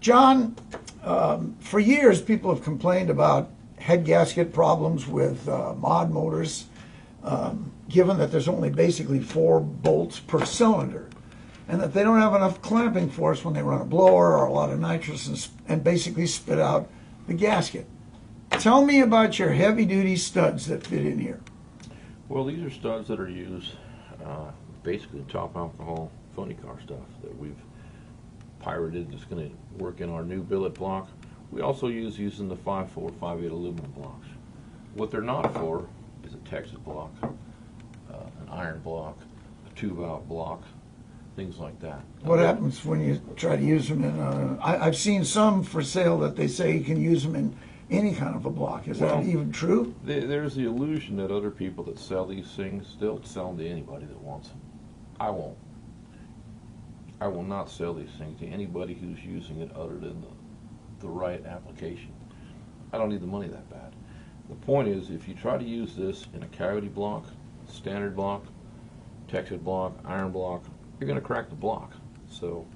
John, for years people have complained about head gasket problems with mod motors, given that there's only basically 4 bolts per cylinder, and that they don't have enough clamping force when they run a blower or a lot of nitrous and basically spit out the gasket. Tell me about your heavy-duty studs that fit in here. Well, these are studs that are used basically top alcohol funny car stuff that we've pirated that's going to work in our new billet block. We also use using the 5.4, 5.8 aluminum blocks. What they're not for is a Texas block, an iron block, a 2-valve block, things like that. What happens when you try to use them in I've seen some for sale that they say you can use them in any kind of a block. Is that even true? There's the illusion that other people that sell these things, they'll sell them to anybody that wants them. I won't. I will not sell these things to anybody who's using it other than the right application. I don't need the money that bad. The point is, if you try to use this in a Coyote block, standard block, Texas block, iron block, you're going to crack the block. So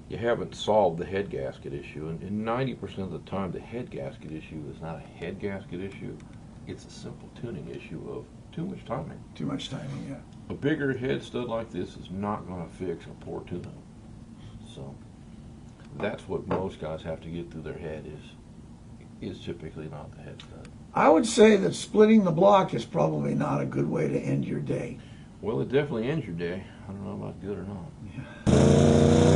you haven't solved the head gasket issue, and 90% of the time the head gasket issue is not a head gasket issue, it's a simple tuning issue of too much timing. Too much timing, yeah. A bigger head stud like this is not going to fix a poor tune-up. So that's what most guys have to get through their head is typically not the head stud. I would say that splitting the block is probably not a good way to end your day. Well, it definitely ends your day. I don't know about good or not. Yeah.